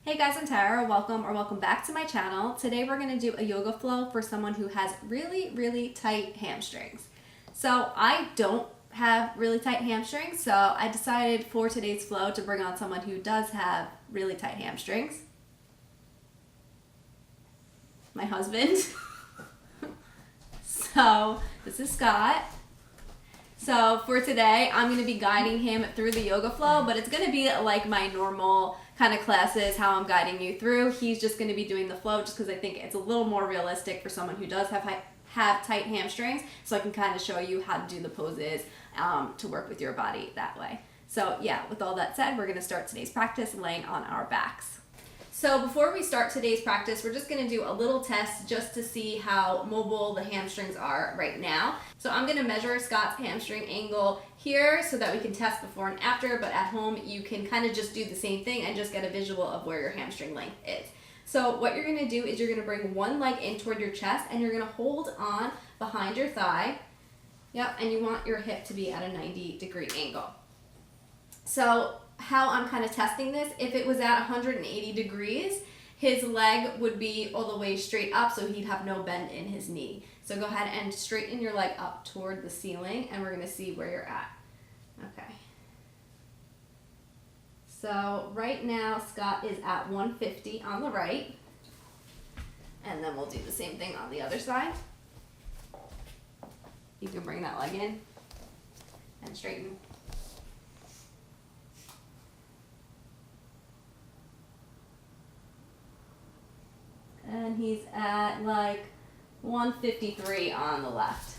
Hey guys, I'm Tara. Welcome back to my channel. Today we're going to do a yoga flow for someone who has really tight hamstrings. So I don't have really tight hamstrings, so I decided for today's flow to bring on someone who does have really tight hamstrings. My husband. So this is Scott. So for today, I'm going to be guiding him through the yoga flow, but it's going to be like my normal kind of classes, how I'm guiding you through. He's just going to be doing the flow just because I think it's a little more realistic for someone who does have tight hamstrings, so I can kind of show you how to do the poses to work with your body that way. So yeah, with all that said, we're going to start today's practice laying on our backs. So before we start today's practice, we're just going to do a little test just to see how mobile the hamstrings are right now. So I'm going to measure Scott's hamstring angle here so that we can test before and after, but at home you can kind of just do the same thing and just get a visual of where your hamstring length is. So what you're going to do is you're going to bring one leg in toward your chest and you're going to hold on behind your thigh. Yep, and you want your hip to be at a 90-degree angle. So how I'm kind of testing this, if it was at 180 degrees, his leg would be all the way straight up, so he'd have no bend in his knee. So go ahead and straighten your leg up toward the ceiling, and we're going to see where you're at. Okay. So right now, Scott is at 150 on the right, and then we'll do the same thing on the other side. You can bring that leg in and straighten. And he's at like 153 on the left.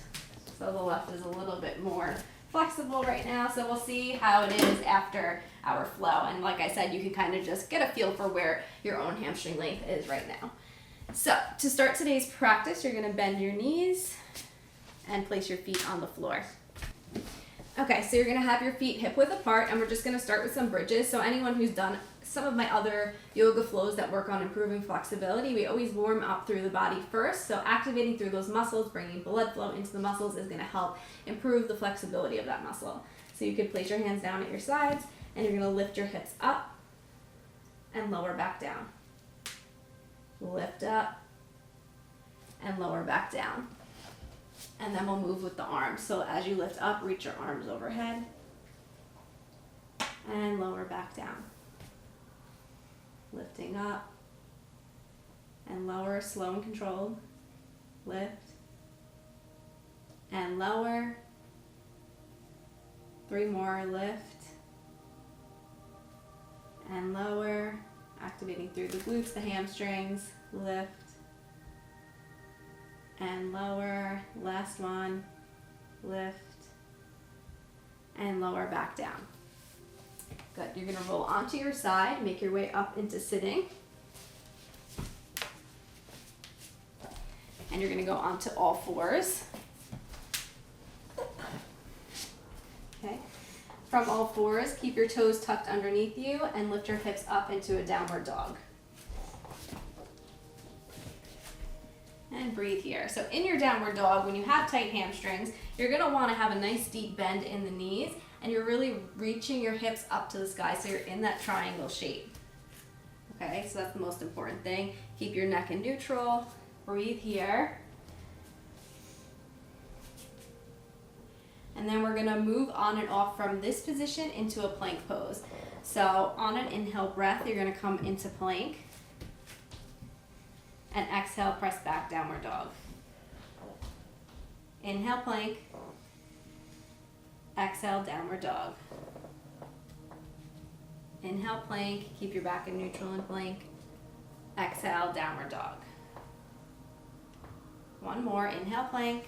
So the left is a little bit more flexible right now. So we'll see how it is after our flow. And like I said, you can kind of just get a feel for where your own hamstring length is right now. So to start today's practice, you're going to bend your knees and place your feet on the floor. Okay, so you're going to have your feet hip width apart, and we're just going to start with some bridges. So anyone who's done some of my other yoga flows that work on improving flexibility, we always warm up through the body first. So activating through those muscles, bringing blood flow into the muscles is going to help improve the flexibility of that muscle. So you could place your hands down at your sides, and you're going to lift your hips up and lower back down. Lift up and lower back down. And then we'll move with the arms. So as you lift up, reach your arms overhead and lower back down. Lifting up and lower, slow and controlled. Lift and lower. 3 more, lift and lower. Activating through the glutes, the hamstrings. Lift and lower. Last one. Lift and lower back down. Good. You're going to roll onto your side, make your way up into sitting. And you're going to go onto all fours. Okay. From all fours, keep your toes tucked underneath you and lift your hips up into a downward dog. And breathe here. So in your downward dog, when you have tight hamstrings, you're going to want to have a nice deep bend in the knees, and you're really reaching your hips up to the sky so you're in that triangle shape. Okay, so that's the most important thing. Keep your neck in neutral. Breathe here. And then we're going to move on and off from this position into a plank pose. So on an inhale breath, you're going to come into plank. And exhale, press back, downward dog. Inhale, plank. Exhale, downward dog. Inhale, plank. Keep your back in neutral and plank. Exhale, downward dog. One more. Inhale, plank.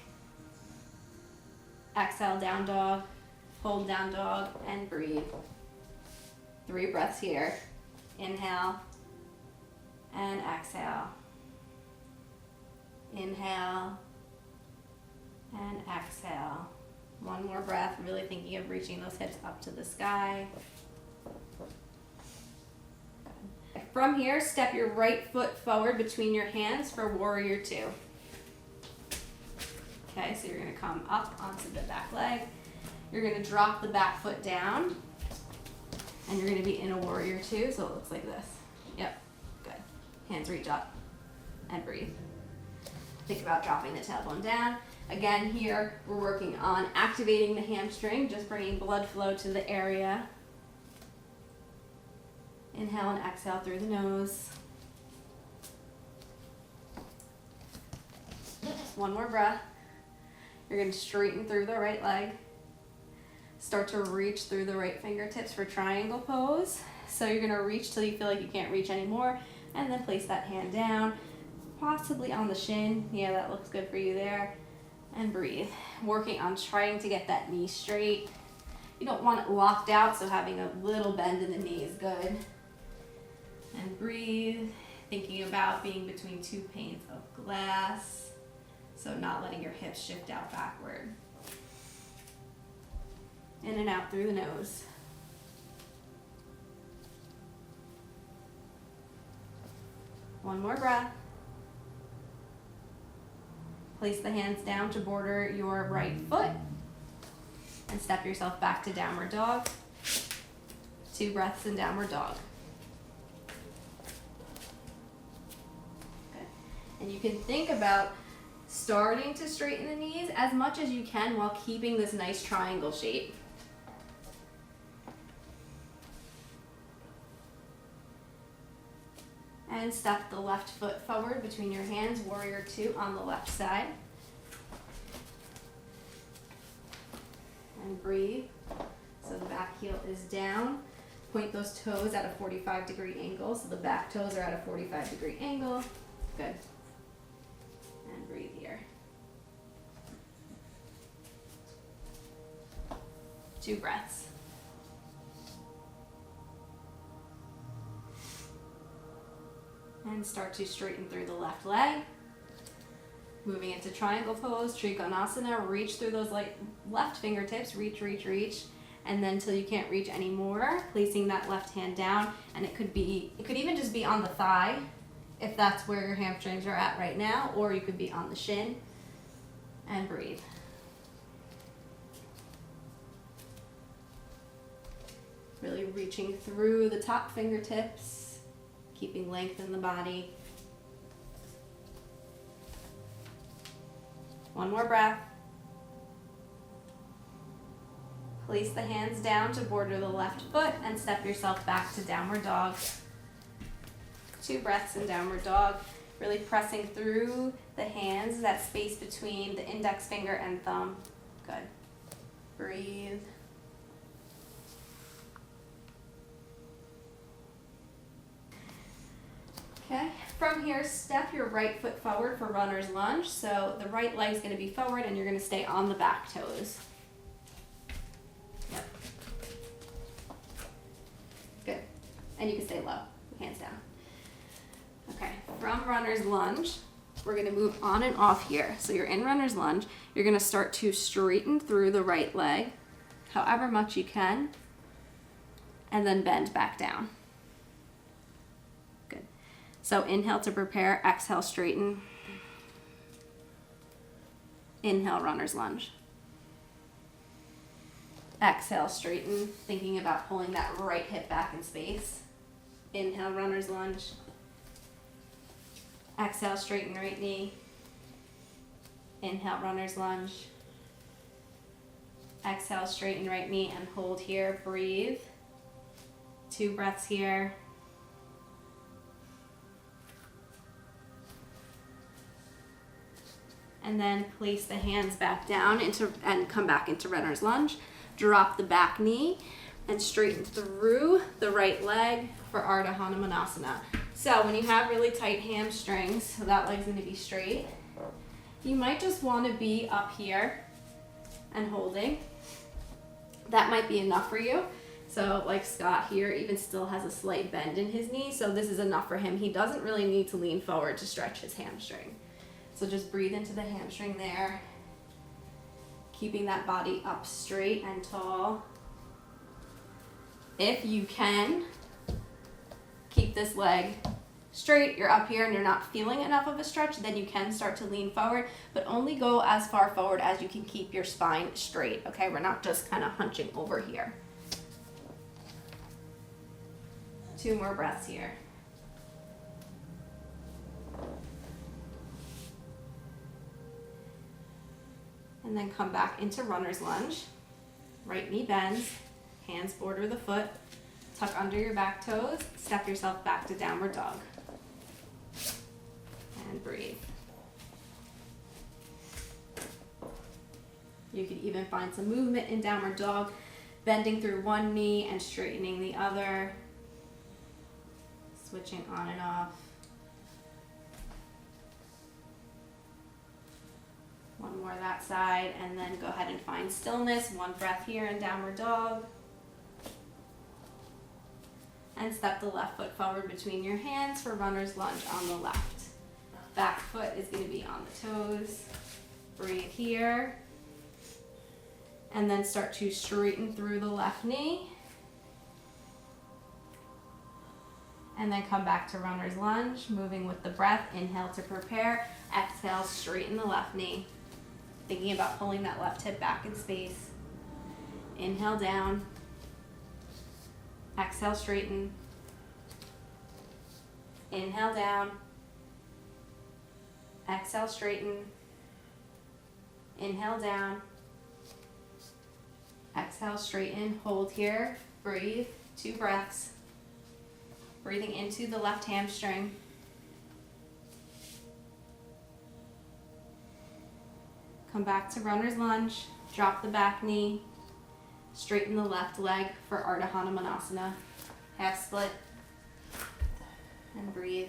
Exhale, down dog. Hold down dog and breathe. 3 breaths here. Inhale and exhale. Inhale and exhale. One more breath, really thinking of reaching those hips up to the sky. From here, step your right foot forward between your hands for warrior 2. Okay, so you're going to come up onto the back leg. You're going to drop the back foot down, and you're going to be in a warrior 2, so it looks like this. Yep. Hands reach up and breathe. Think about dropping the tailbone down. Again, here we're working on activating the hamstring, just bringing blood flow to the area. Inhale and exhale through the nose. One more breath. You're going to straighten through the right leg. Start to reach through the right fingertips for triangle pose. So you're going to reach till you feel like you can't reach anymore, and then place that hand down, possibly on the shin. Yeah, that looks good for you there. And breathe. Working on trying to get that knee straight. You don't want it locked out, so having a little bend in the knee is good. And breathe, thinking about being between two panes of glass, so not letting your hips shift out backward. In and out through the nose. One more breath. Place the hands down to border your right foot and step yourself back to downward dog. 2 breaths in downward dog. Good. And you can think about starting to straighten the knees as much as you can while keeping this nice triangle shape. And step the left foot forward between your hands, warrior 2 on the left side. And breathe. So the back heel is down. Point those toes at a 45-degree angle. So the back toes are at a 45-degree angle. Good. And breathe here. 2 breaths. And start to straighten through the left leg. Moving into triangle pose, Trikonasana. Reach through those left fingertips. Reach, reach, reach. And then till you can't reach anymore, placing that left hand down. And it could even just be on the thigh, if that's where your hamstrings are at right now, or you could be on the shin. And breathe. Really reaching through the top fingertips. Keeping length in the body. One more breath. Place the hands down to border the left foot and step yourself back to downward dog. 2 breaths in downward dog. Really pressing through the hands, that space between the index finger and thumb. Good. Breathe. Okay, from here, step your right foot forward for runner's lunge. So the right leg's going to be forward and you're going to stay on the back toes. Yep. Good. And you can stay low, hands down. Okay, from runner's lunge, we're going to move on and off here. So you're in runner's lunge. You're going to start to straighten through the right leg, however much you can, and then bend back down. So inhale to prepare, exhale, straighten. Inhale, runner's lunge. Exhale, straighten, thinking about pulling that right hip back in space. Inhale, runner's lunge. Exhale, straighten right knee. Inhale, runner's lunge. Exhale, straighten right knee and hold here, breathe. 2 breaths here. And then place the hands back down and come back into runner's lunge. Drop the back knee and straighten through the right leg for Ardha Hanumanasana. So when you have really tight hamstrings, so that leg's going to be straight, you might just want to be up here and holding. That might be enough for you. So like Scott here even still has a slight bend in his knee, so this is enough for him. He doesn't really need to lean forward to stretch his hamstring. So just breathe into the hamstring there, keeping that body up straight and tall. If you can, keep this leg straight. You're up here and you're not feeling enough of a stretch, then you can start to lean forward, but only go as far forward as you can keep your spine straight, okay? We're not just kind of hunching over here. 2 more breaths here. And then come back into runner's lunge. Right knee bends, hands border the foot, tuck under your back toes, step yourself back to downward dog. And breathe. You could even find some movement in downward dog, bending through one knee and straightening the other, switching on and off. One more that side, and then go ahead and find stillness. One breath here in downward dog. And step the left foot forward between your hands for runner's lunge on the left. Back foot is going to be on the toes. Breathe here. And then start to straighten through the left knee. And then come back to runner's lunge, moving with the breath. Inhale to prepare. Exhale, straighten the left knee. Thinking about pulling that left hip back in space. Inhale down. Exhale, straighten. Inhale down. Exhale, straighten. Inhale down. Exhale, straighten. Hold here. Breathe. 2 breaths. Breathing into the left hamstring. Come back to runner's lunge. Drop the back knee. Straighten the left leg for Ardha Hanumanasana. Half split. And breathe.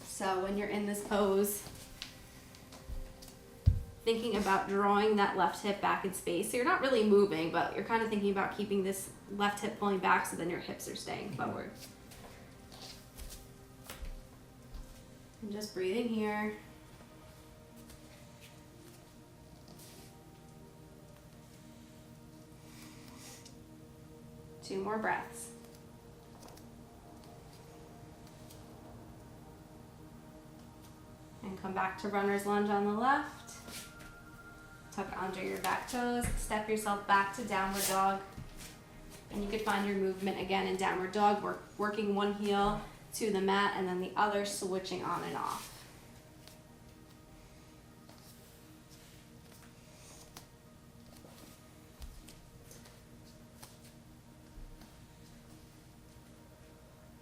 So when you're in this pose, thinking about drawing that left hip back in space. So you're not really moving, but you're kind of thinking about keeping this left hip pulling back so then your hips are staying forward. And just breathing here. Two more breaths. And come back to runner's lunge on the left. Tuck under your back toes. Step yourself back to downward dog. And you could find your movement again in downward dog, working one heel to the mat and then the other switching on and off.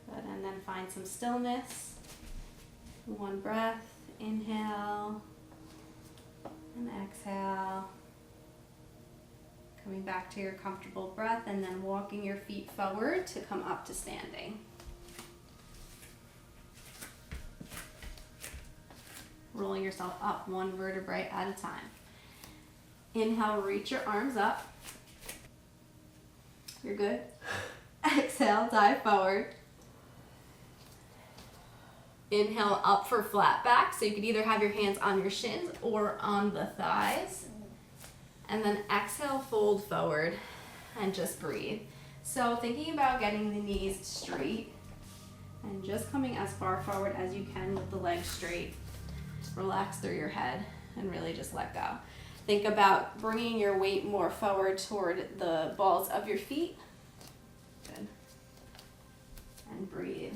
Good, and then find some stillness. One breath, inhale and exhale. Coming back to your comfortable breath and then walking your feet forward to come up to standing. Rolling yourself up one vertebrae at a time. Inhale, reach your arms up. You're good. Exhale, dive forward. Inhale up for flat back. So you could either have your hands on your shins or on the thighs. And then exhale, fold forward and just breathe. So thinking about getting the knees straight and just coming as far forward as you can with the legs straight. Relax through your head and really just let go. Think about bringing your weight more forward toward the balls of your feet. Good. And breathe.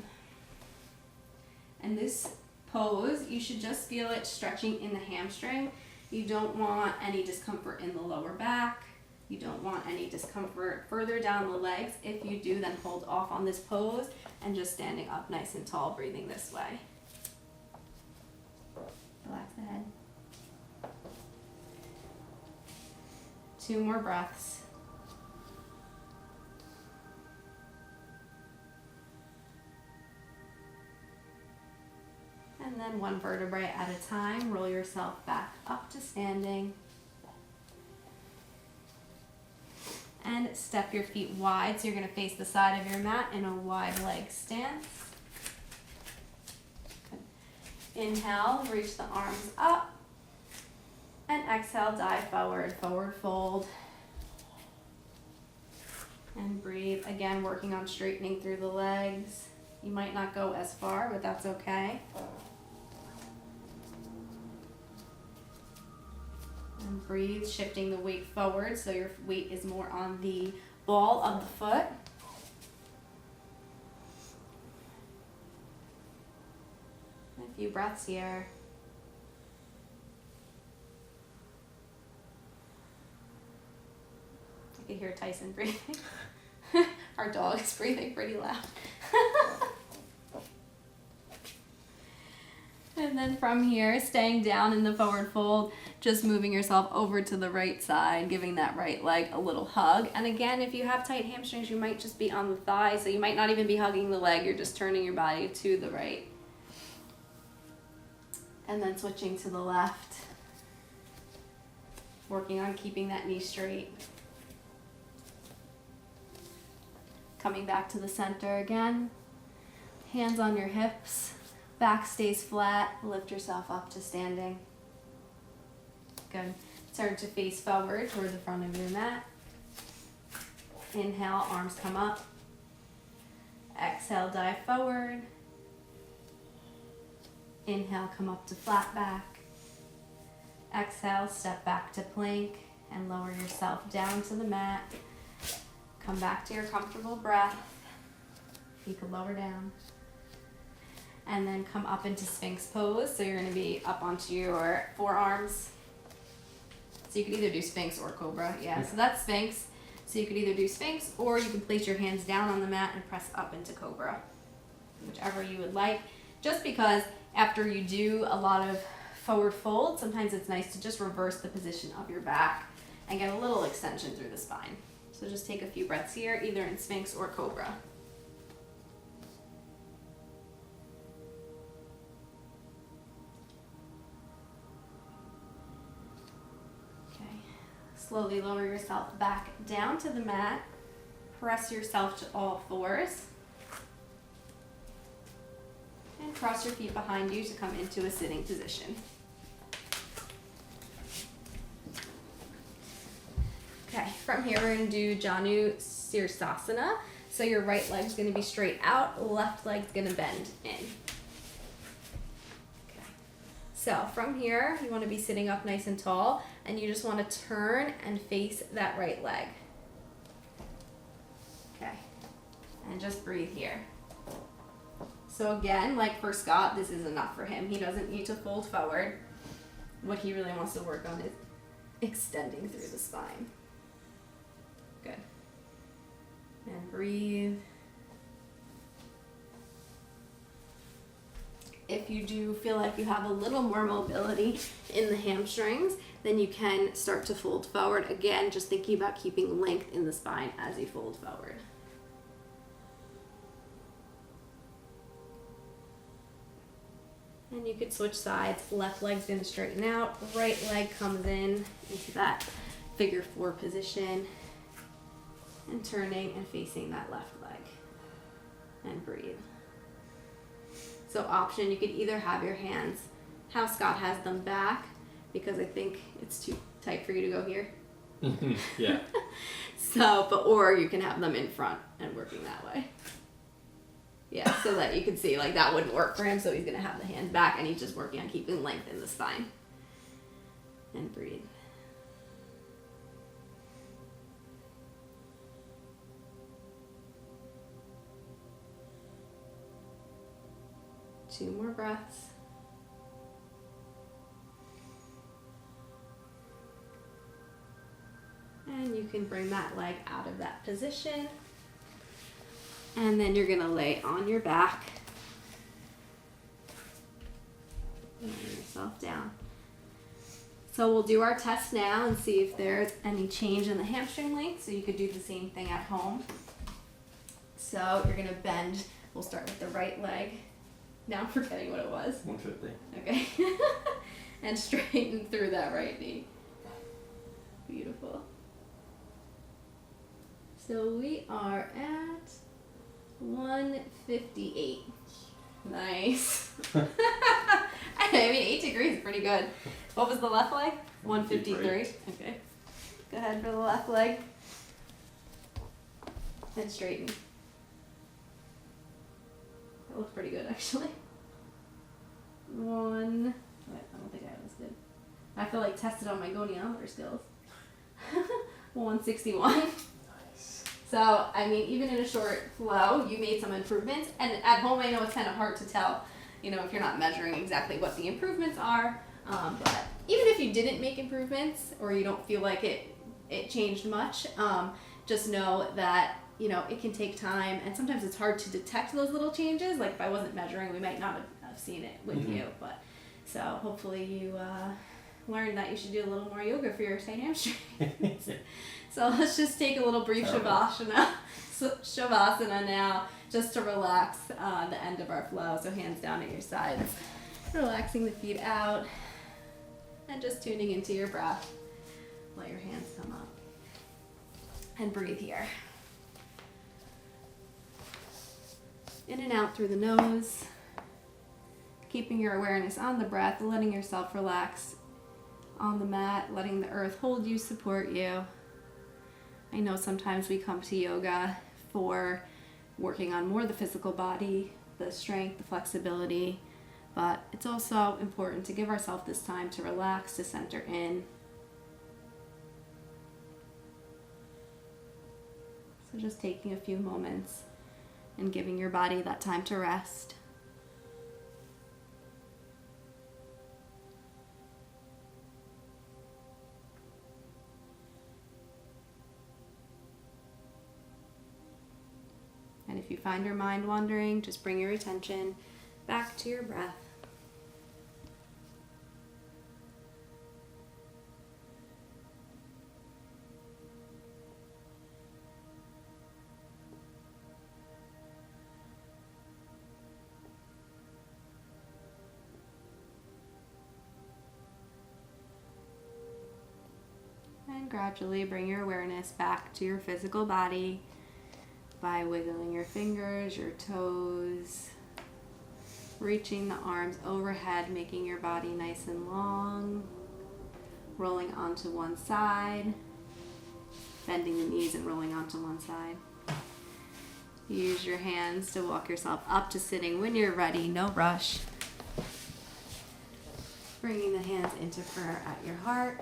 And this pose, you should just feel it stretching in the hamstring. You don't want any discomfort in the lower back. You don't want any discomfort further down the legs. If you do, then hold off on this pose and just standing up nice and tall, breathing this way. Relax the head. 2 more breaths. And then one vertebrae at a time, roll yourself back up to standing. And step your feet wide, so you're going to face the side of your mat in a wide leg stance. Inhale, reach the arms up. And exhale, dive forward, forward fold. And breathe. Again, working on straightening through the legs. You might not go as far, but that's okay. And breathe, shifting the weight forward so your weight is more on the ball of the foot. A few breaths here. can hear Tyson breathing. Our dog is breathing pretty loud. And then from here, staying down in the forward fold, just moving yourself over to the right side, giving that right leg a little hug. And again, if you have tight hamstrings, you might just be on the thigh, so you might not even be hugging the leg, you're just turning your body to the right. And then switching to the left, working on keeping that knee straight. Coming back to the center again, hands on your hips. Back stays flat, lift yourself up to standing. Good. Turn to face forward toward the front of your mat. Inhale, arms come up. Exhale, dive forward. Inhale, come up to flat back. Exhale, step back to plank and lower yourself down to the mat. Come back to your comfortable breath. You can lower down. And then come up into Sphinx pose. So you're going to be up onto your forearms. So you could either do Sphinx or Cobra. Yeah, so that's Sphinx. So you could either do Sphinx or you can place your hands down on the mat and press up into Cobra. Whichever you would like. Just because after you do a lot of forward fold, sometimes it's nice to just reverse the position of your back and get a little extension through the spine. So just take a few breaths here, either in Sphinx or Cobra. Slowly lower yourself back down to the mat. Press yourself to all fours. And cross your feet behind you to come into a sitting position. Okay, from here we're going to do Janu Sirsasana. So your right leg's going to be straight out, left leg's going to bend in. So from here, you want to be sitting up nice and tall, and you just want to turn and face that right leg. Okay, and just breathe here. So again, like for Scott, this is enough for him. He doesn't need to fold forward. What he really wants to work on is extending through the spine. Good. And breathe. If you do feel like you have a little more mobility in the hamstrings, then you can start to fold forward. Again, just thinking about keeping length in the spine as you fold forward. And you could switch sides. Left leg's going to straighten out. Right leg comes in into that figure four position. And turning and facing that left leg. And breathe. So option, you could either have your hands how Scott has them back, because I think it's too tight for you to go here. Yeah. Or you can have them in front and working that way. Yeah, so that you can see, like, that wouldn't work for him, so he's going to have the hands back, and he's just working on keeping length in the spine. And breathe. Two more breaths. And you can bring that leg out of that position. And then you're going to lay on your back. Lay yourself down. So we'll do our test now and see if there's any change in the hamstring length. So you could do the same thing at home. So you're going to bend. We'll start with the right leg. Now I'm forgetting what it was. 150. Okay. And straighten through that right knee. Beautiful. So we are at 158. Nice. I mean, 8 degrees is pretty good. What was the left leg? 153. Okay. Go ahead for the left leg. And straighten. That looks pretty good, actually. I don't think I have this good. I have to like test it on my goniometer skills. 161. Nice. So, I mean, even in a short flow, you made some improvements. And at home, I know it's kind of hard to tell, if you're not measuring exactly what the improvements are. But even if you didn't make improvements, or you don't feel like it it changed much. Just know that, you know, it can take time, and sometimes it's hard to detect those little changes. Like if I wasn't measuring, we might not have seen it with you. But so hopefully you learned that you should do a little more yoga for your tight hamstrings. So let's just take a little brief shavasana now, just to relax the end of our flow. So hands down at your sides, relaxing the feet out, and just tuning into your breath. Let your hands come up and breathe here. In and out through the nose, keeping your awareness on the breath, letting yourself relax on the mat, letting the earth hold you, support you. I know sometimes we come to yoga for working on more the physical body, the strength, the flexibility, but it's also important to give ourselves this time to relax, to center in. So just taking a few moments and giving your body that time to rest. And if you find your mind wandering, just bring your attention back to your breath. And gradually bring your awareness back to your physical body by wiggling your fingers, your toes, reaching the arms overhead, making your body nice and long, rolling onto one side, bending the knees and rolling onto one side. Use your hands to walk yourself up to sitting when you're ready, no rush. Bringing the hands into prayer at your heart.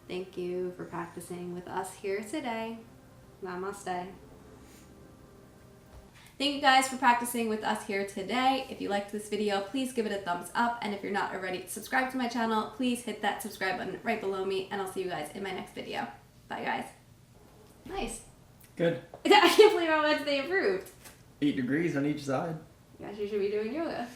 Thank you for practicing with us here today. Namaste. Thank you guys for practicing with us here today. If you liked this video, please give it a thumbs up. And if you're not already subscribed to my channel, please hit that subscribe button right below me. And I'll see you guys in my next video. Bye, guys. Nice. Good. I can't believe how much they improved. 8 degrees on each side. You guys, you should be doing yoga.